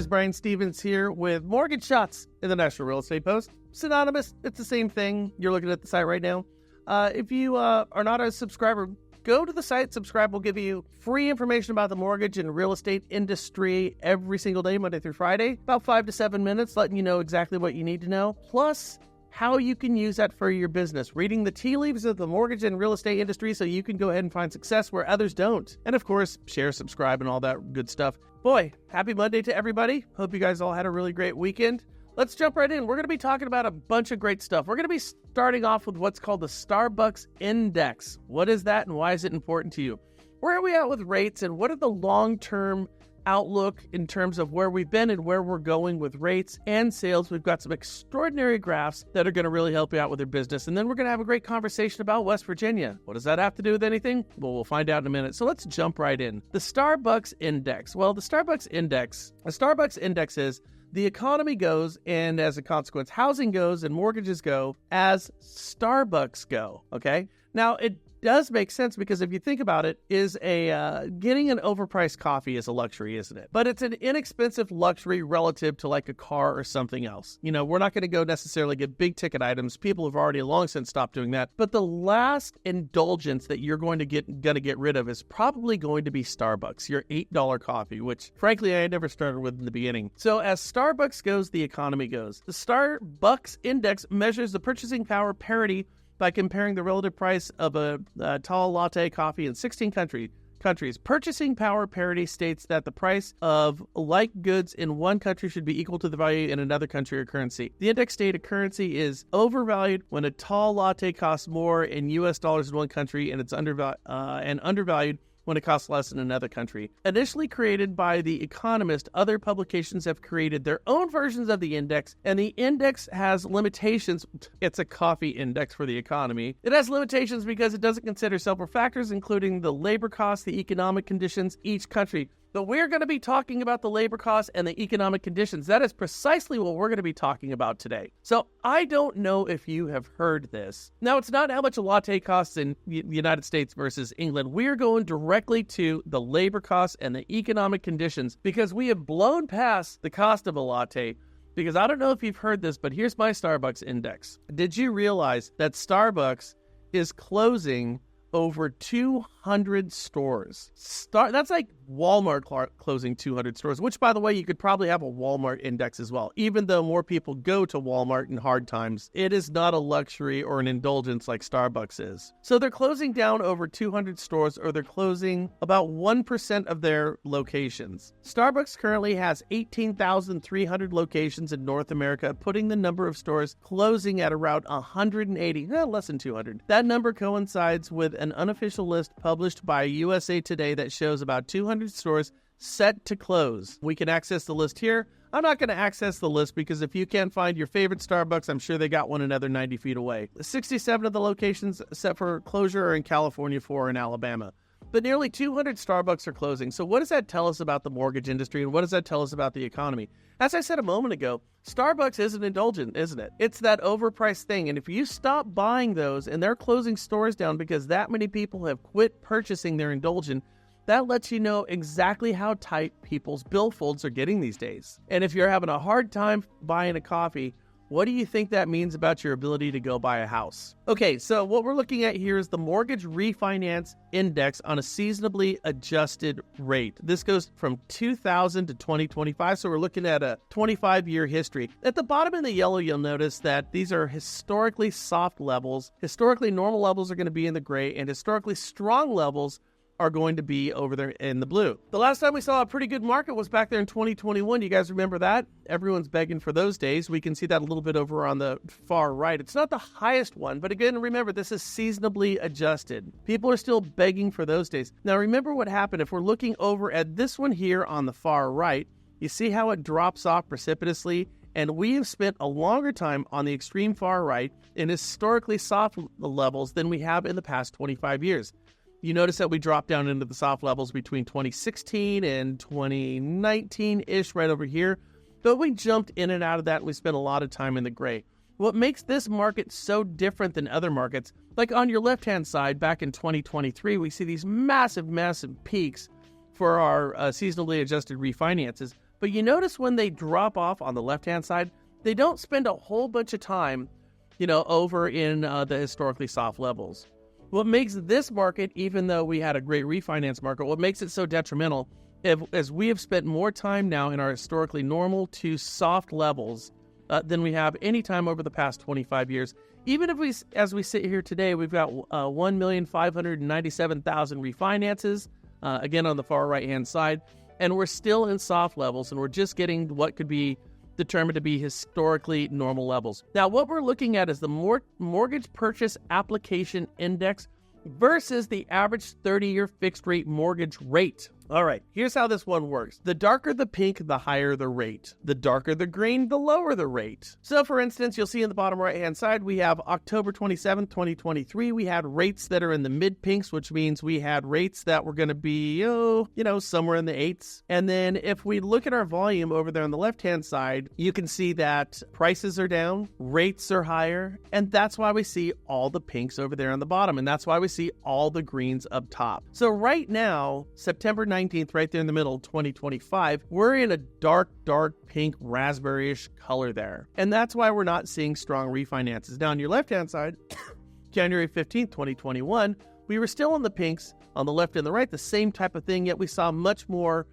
Brian Stevens here with Mortgage Shots in the National Real Estate Post. Synonymous, it's the same thing. You're looking at the site right now. If you are not a subscriber, go to the site, subscribe. We'll give you free information about the mortgage and real estate industry every single day, Monday through Friday, about 5 to 7 minutes, letting you know exactly what you need to know, plus how you can use that for your business, reading the tea leaves of the mortgage and real estate industry so you can go ahead and find success where others don't. And of course, share, subscribe, and all that good stuff. Boy, happy Monday to everybody. Hope you guys all had a really great weekend. Let's jump right in. We're going to be talking about a bunch of great stuff. We're going to be starting off with what's called the Starbucks Index. What is that and why is it important to you? Where are we at with rates and what are the long-term outlook in terms of where we've been and where we're going with rates and sales? We've got some extraordinary graphs that are going to really help you out with your business. And then we're going to have a great conversation about West Virginia. What does that have to do with anything? Well, we'll find out in a minute. So let's jump right in. The Starbucks Index. Well, the Starbucks Index is the economy goes, and as a consequence, housing goes and mortgages go as Starbucks go, okay? Now, it does make sense because if you think about it, getting an overpriced coffee is a luxury, isn't it? But it's an inexpensive luxury relative to like a car or something else. You know, we're not going to go necessarily get big ticket items. People have already long since stopped doing that. But the last indulgence that you're going to get rid of is probably going to be Starbucks, your $8 coffee, which frankly I never started with in the beginning. So as Starbucks goes, the economy goes. The Starbucks Index measures the purchasing power parity by comparing the relative price of a tall latte coffee in 16 countries. Purchasing power parity states that the price of like goods in one country should be equal to the value in another country or currency. The index stated currency is overvalued when a tall latte costs more in U.S. dollars in one country and it's undervalued when it costs less in another country. Initially created by The Economist, other publications have created their own versions of the index, and the index has limitations. It's a coffee index for the economy. It has limitations because it doesn't consider several factors, including the labor costs, the economic conditions, each country. But we're going to be talking about the labor costs and the economic conditions. That is precisely what we're going to be talking about today. So I don't know if you have heard this. Now, it's not how much a latte costs in the United States versus England. We're going directly to the labor costs and the economic conditions because we have blown past the cost of a latte. Because I don't know if you've heard this, but here's my Starbucks index. Did you realize that Starbucks is closing over 200 stores? That's like Walmart closing 200 stores, which, by the way, you could probably have a Walmart index as well. Even though more people go to Walmart in hard times, it is not a luxury or an indulgence like Starbucks is. So they're closing down over 200 stores, or they're closing about 1% of their locations. Starbucks currently has 18,300 locations in North America, putting the number of stores closing at around 180, less than 200. That number coincides with an unofficial list published by USA Today that shows about 200 stores set to close. We can access the list here. I'm not going to access the list because if you can't find your favorite Starbucks, I'm sure they got one another 90 feet away. 67 of the locations set for closure are in California, 4 in Alabama. But nearly 200 Starbucks are closing. So what does that tell us about the mortgage industry, and what does that tell us about the economy? As I said a moment ago, Starbucks isn't indulgent, isn't it? It's that overpriced thing. And if you stop buying those and they're closing stores down because that many people have quit purchasing their indulgent, that lets you know exactly how tight people's billfolds are getting these days. And if you're having a hard time buying a coffee, what do you think that means about your ability to go buy a house? Okay, so what we're looking at here is the mortgage refinance index on a seasonably adjusted rate. This goes from 2000 to 2025, so we're looking at a 25-year history. At the bottom in the yellow, you'll notice that these are historically soft levels. Historically normal levels are going to be in the gray, and historically strong levels are going to be over there in the blue. The last time we saw a pretty good market was back there in 2021. You guys remember that? Everyone's begging for those days. We can see that a little bit over on the far right. It's not the highest one, but again, remember, this is seasonably adjusted. People are still begging for those days. Now, remember what happened. If we're looking over at this one here on the far right, you see how it drops off precipitously? And we have spent a longer time on the extreme far right in historically soft levels than we have in the past 25 years. You notice that we dropped down into the soft levels between 2016 and 2019-ish right over here, but we jumped in and out of that and we spent a lot of time in the gray. What makes this market so different than other markets, like on your left-hand side, back in 2023, we see these massive, massive peaks for our seasonally adjusted refinances. But you notice when they drop off on the left-hand side, they don't spend a whole bunch of time, over in the historically soft levels. What makes this market, even though we had a great refinance market, what makes it so detrimental, as we have spent more time now in our historically normal to soft levels than we have any time over the past 25 years. Even if as we sit here today, we've got 1,597,000 refinances, again on the far right-hand side, and we're still in soft levels, and we're just getting what could be determined to be historically normal levels. Now, what we're looking at is the mortgage purchase application index versus the average 30-year fixed-rate mortgage rate. All right, here's how this one works. The darker the pink, the higher the rate. The darker the green, the lower the rate. So, for instance, you'll see in the bottom right-hand side, we have October 27th, 2023. We had rates that are in the mid-pinks, which means we had rates that were going to be, somewhere in the 8s. And then if we look at our volume over there on the left-hand side, you can see that prices are down, rates are higher, and that's why we see all the pinks over there on the bottom, and that's why we see all the greens up top. So right now, September 19th, right there in the middle, 2025, we're in a dark pink raspberry-ish color there. And that's why we're not seeing strong refinances. Now on your left-hand side, January 15th, 2021, we were still in the pinks on the left and the right, the same type of thing, yet we saw much more,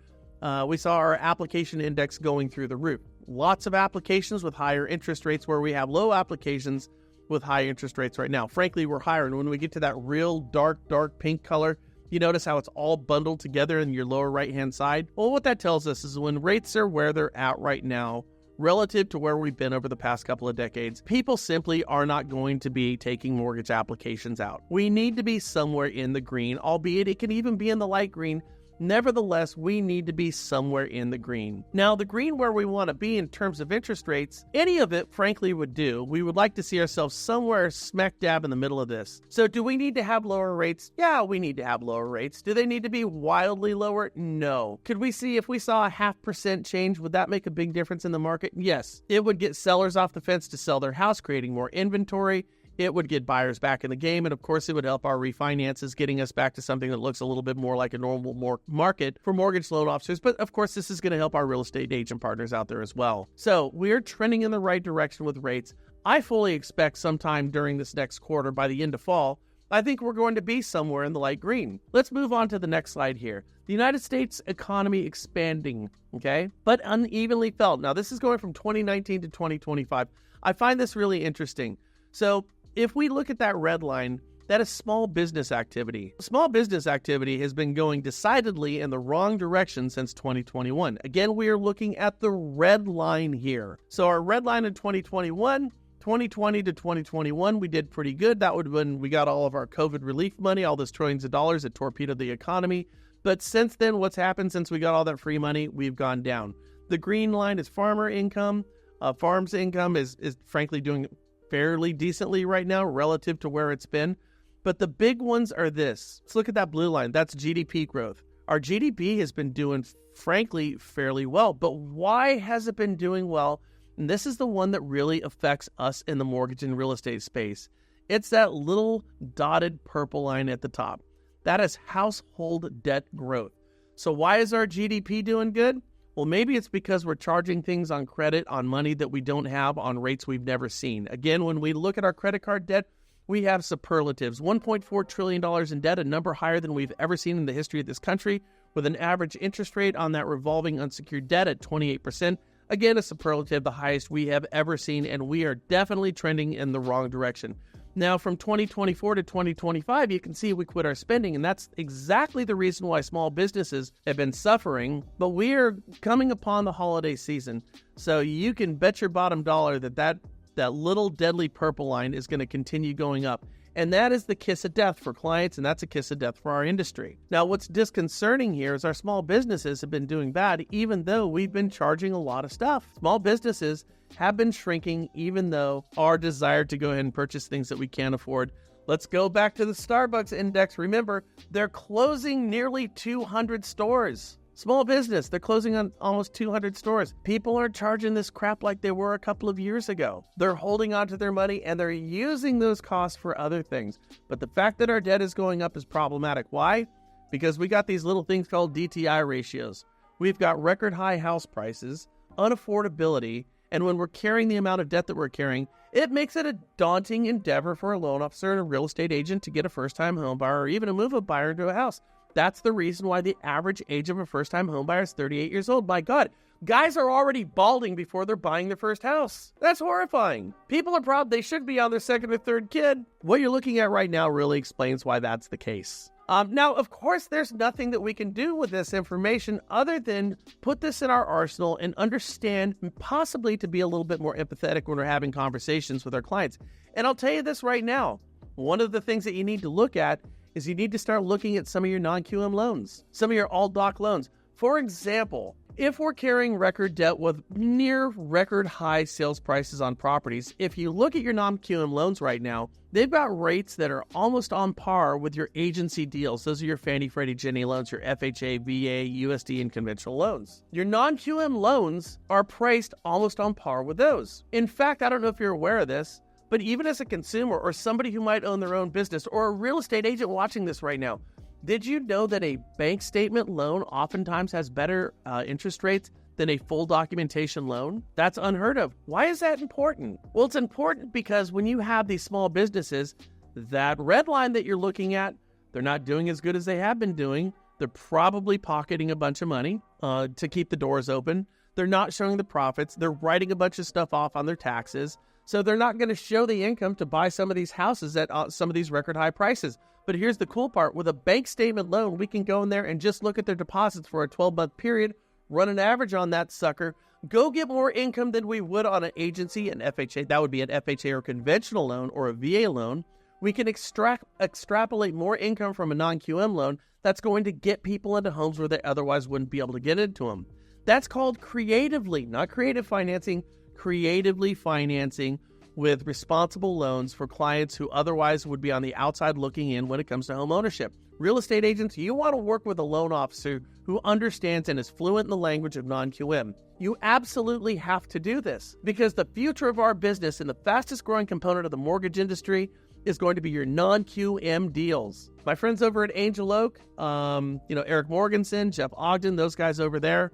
we saw our application index going through the roof. Lots of applications with higher interest rates where we have low applications with high interest rates right now. Frankly, we're higher. And when we get to that real dark pink color, you notice how it's all bundled together in your lower right-hand side? Well, what that tells us is when rates are where they're at right now, relative to where we've been over the past couple of decades, people simply are not going to be taking mortgage applications out. We need to be somewhere in the green, albeit it can even be in the light green. Nevertheless, we need to be somewhere in the green. Now, the green where we want to be in terms of interest rates, any of it, frankly, would do. We would like to see ourselves somewhere smack dab in the middle of this. So do we need to have lower rates? Yeah, we need to have lower rates. Do they need to be wildly lower? No. Could we see if we saw a 0.5% change, would that make a big difference in the market? Yes. It would get sellers off the fence to sell their house, creating more inventory. It would get buyers back in the game, and of course, it would help our refinances, getting us back to something that looks a little bit more like a normal market for mortgage loan officers. But of course, this is going to help our real estate agent partners out there as well. So we're trending in the right direction with rates. I fully expect sometime during this next quarter, by the end of fall, I think we're going to be somewhere in the light green. Let's move on to the next slide here. The United States economy expanding, okay, but unevenly felt. Now, this is going from 2019 to 2025. I find this really interesting. So if we look at that red line, that is small business activity. Small business activity has been going decidedly in the wrong direction since 2021. Again, we are looking at the red line here. So our red line in 2021, 2020 to 2021, we did pretty good. That would have been, we got all of our COVID relief money, all those trillions of dollars that torpedoed the economy. But since then, what's happened since we got all that free money? We've gone down. The green line is farmer income. Farms income is frankly doing fairly decently right now relative to where it's been. But the big ones are this. Let's look at that blue line. That's GDP growth. Our GDP has been doing, frankly, fairly well. But why has it been doing well? And this is the one that really affects us in the mortgage and real estate space. It's that little dotted purple line at the top. That is household debt growth. So why is our GDP doing good? Well, maybe it's because we're charging things on credit on money that we don't have on rates we've never seen. Again, when we look at our credit card debt, we have superlatives. $1.4 trillion in debt, a number higher than we've ever seen in the history of this country, with an average interest rate on that revolving unsecured debt at 28%. Again, a superlative, the highest we have ever seen, and we are definitely trending in the wrong direction. Now, from 2024 to 2025, you can see we quit our spending, and that's exactly the reason why small businesses have been suffering. But we are coming upon the holiday season, so you can bet your bottom dollar that little deadly purple line is going to continue going up. And that is the kiss of death for clients, and that's a kiss of death for our industry. Now, what's disconcerting here is our small businesses have been doing bad, even though we've been charging a lot of stuff. Small businesses have been shrinking, even though our desire to go ahead and purchase things that we can't afford. Let's go back to the Starbucks index. Remember, they're closing nearly 200 stores. Small business, they're closing on almost 200 stores. People aren't charging this crap like they were a couple of years ago. They're holding on to their money and they're using those costs for other things. But the fact that our debt is going up is problematic. Why? Because we got these little things called DTI ratios. we've got record high house prices, unaffordability, and when we're carrying the amount of debt that we're carrying, it makes it a daunting endeavor for a loan officer and a real estate agent to get a first-time home buyer or even a move-up buyer into a house. That's the reason why the average age of a first-time home buyer is 38 years old. My God, guys are already balding before they're buying their first house. That's horrifying. People are proud they should be on their second or third kid. What you're looking at right now really explains why that's the case. Now, of course, there's nothing that we can do with this information other than put this in our arsenal and understand, possibly to be a little bit more empathetic when we're having conversations with our clients. And I'll tell you this right now. One of the things that you need to look at is you need to start looking at some of your non-QM loans, some of your all-doc loans. For example, if we're carrying record debt with near record high sales prices on properties, if you look at your non-QM loans right now, they've got rates that are almost on par with your agency deals. Those are your Fannie, Freddie, Ginnie loans, your FHA, VA, USD, and conventional loans. Your non-QM loans are priced almost on par with those. In fact, I don't know if you're aware of this, but even as a consumer or somebody who might own their own business or a real estate agent watching this right now, did you know that a bank statement loan oftentimes has better interest rates than a full documentation loan? That's unheard of. Why is that important? Well, it's important because when you have these small businesses, that red line that you're looking at, they're not doing as good as they have been doing. They're probably pocketing a bunch of money to keep the doors open. They're not showing the profits. They're writing a bunch of stuff off on their taxes. So they're not going to show the income to buy some of these houses at some of these record high prices. But here's the cool part. With a bank statement loan, we can go in there and just look at their deposits for a 12-month period, run an average on that sucker, go get more income than we would on an agency, an FHA. That would be an FHA or conventional loan or a VA loan. We can extrapolate more income from a non-QM loan that's going to get people into homes where they otherwise wouldn't be able to get into them. That's called creatively, not creative financing, creatively financing with responsible loans for clients who otherwise would be on the outside looking in when it comes to home ownership. Real estate agents, you want to work with a loan officer who understands and is fluent in the language of non-QM. You absolutely have to do this because the future of our business and the fastest growing component of the mortgage industry is going to be your non-QM deals. My friends over at Angel Oak, Eric Morganson, Jeff Ogden, those guys over there,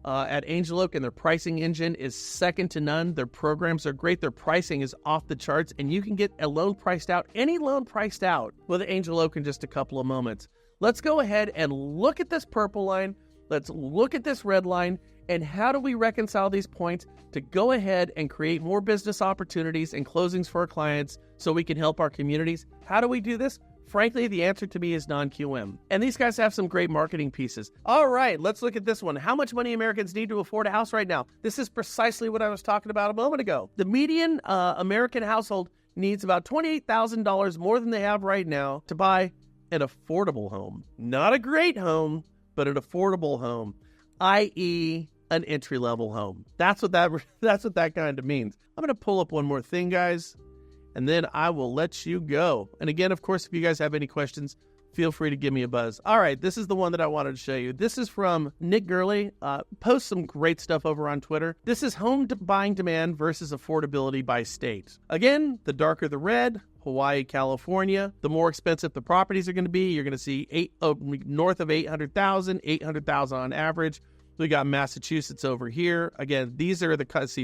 at Angel Oak, and their pricing engine is second to none. Their programs are great. Their pricing is off the charts, and you can get a loan priced out, any loan priced out, with Angel Oak in just a couple of moments. Let's go ahead and look at this purple line. Let's look at this red line, and how do we reconcile these points to go ahead and create more business opportunities and closings for our clients so we can help our communities? How do we do this? Frankly, the answer to me is non-QM. And these guys have some great marketing pieces. All right, let's look at this one. How much money Americans need to afford a house right now? This is precisely what I was talking about a moment ago. The median American household needs about $28,000 more than they have right now to buy an affordable home. Not a great home, but an affordable home, i.e., an entry-level home. That's what that kind of means. I'm going to pull up one more thing, guys, and then I will let you go. And again, of course, if you guys have any questions, feel free to give me a buzz. All right, this is the one that I wanted to show you. This is from Nick Gurley. Posts some great stuff over on Twitter. This is home buying demand versus affordability by state. Again, the darker the red, Hawaii, California, the more expensive the properties are going to be. You're going to see north of 800,000, 800,000 on average. We got Massachusetts over here. Again, these are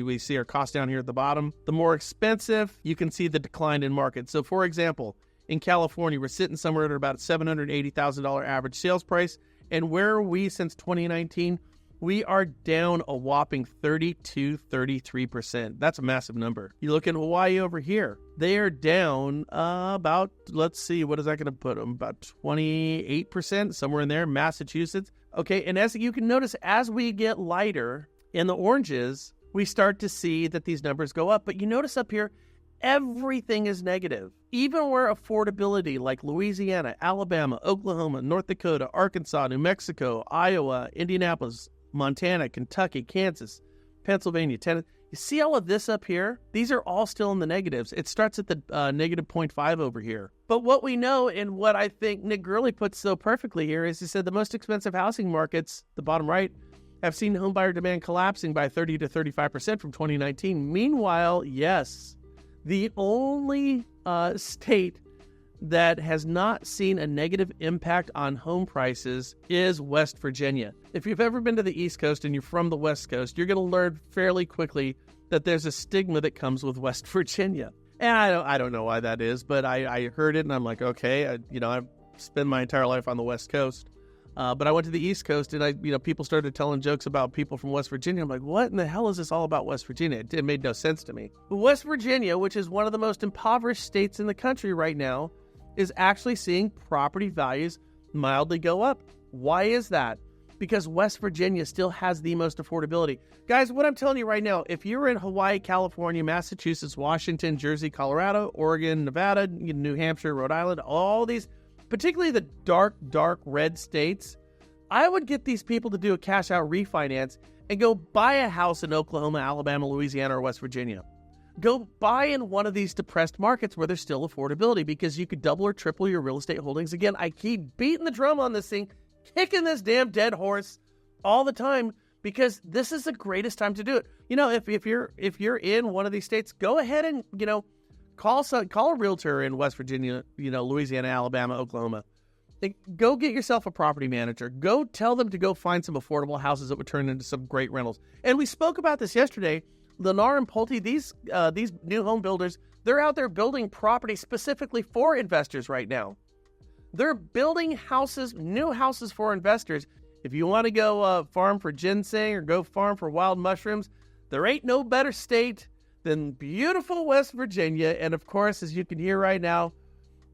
we see our costs down here at the bottom. The more expensive, you can see the decline in market. So for example, in California, we're sitting somewhere at about $780,000 average sales price. And where are we since 2019? We are down a whopping 33%. That's a massive number. You look at Hawaii over here. They are down about, let's see, what is that going to put them? About 28%, somewhere in there. Massachusetts. Okay, and as you can notice, as we get lighter in the oranges, we start to see that these numbers go up. But you notice up here, everything is negative. Even where affordability, like Louisiana, Alabama, Oklahoma, North Dakota, Arkansas, New Mexico, Iowa, Indianapolis, Montana, Kentucky, Kansas, Pennsylvania, Tennessee. You see all of this up here? These are all still in the negatives. It starts at the negative 0.5 over here. But what we know, and what I think Nick Gurley puts so perfectly here, is he said the most expensive housing markets, the bottom right, have seen homebuyer demand collapsing by 30 to 35% from 2019. Meanwhile, yes, the only state that has not seen a negative impact on home prices is West Virginia. If you've ever been to the East Coast and you're from the West Coast, you're going to learn fairly quickly that there's a stigma that comes with West Virginia. And I don't know why that is, but I heard it and I'm like, okay, I've spent my entire life on the West Coast. But I went to the East Coast and people started telling jokes about people from West Virginia. I'm like, what in the hell is this all about West Virginia? It made no sense to me. But West Virginia, which is one of the most impoverished states in the country right now, is actually seeing property values mildly go up. Why is that? Because West Virginia still has the most affordability. Guys, what I'm telling you right now, if you're in Hawaii, California, Massachusetts, Washington, Jersey, Colorado, Oregon, Nevada, New Hampshire, Rhode Island, all these, particularly the dark red states, I would get these people to do a cash out refinance and go buy a house in Oklahoma, Alabama, Louisiana, or West Virginia. Go buy in one of these depressed markets where there's still affordability, because you could double or triple your real estate holdings. Again, I keep beating the drum on this thing, kicking this damn dead horse all the time, because this is the greatest time to do it. If you're in one of these states, go ahead and, call a realtor in West Virginia, Louisiana, Alabama, Oklahoma. Go get yourself a property manager. Go tell them to go find some affordable houses that would turn into some great rentals. And we spoke about this yesterday. Lennar and Pulte, these new home builders, they're out there building property specifically for investors right now. They're building new houses for investors. If you want to go farm for ginseng or go farm for wild mushrooms, there ain't no better state than beautiful West Virginia. And of course, as you can hear right now,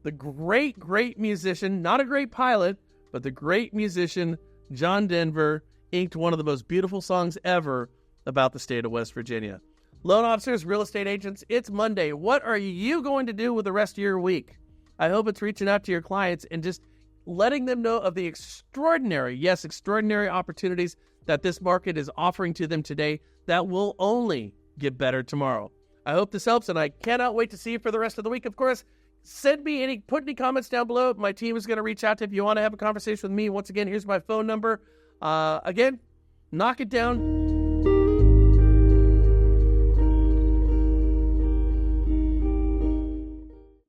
the great musician, not a great pilot, but the great musician, John Denver, inked one of the most beautiful songs ever about the state of West Virginia. Loan officers, real estate agents, it's Monday. What are you going to do with the rest of your week? I hope it's reaching out to your clients and just letting them know of the extraordinary opportunities that this market is offering to them today that will only get better tomorrow. I hope this helps, and I cannot wait to see you for the rest of the week. Of course, put any comments down below. My team is going to reach out to you if you want to have a conversation with me. Once again, here's my phone number. Again, knock it down.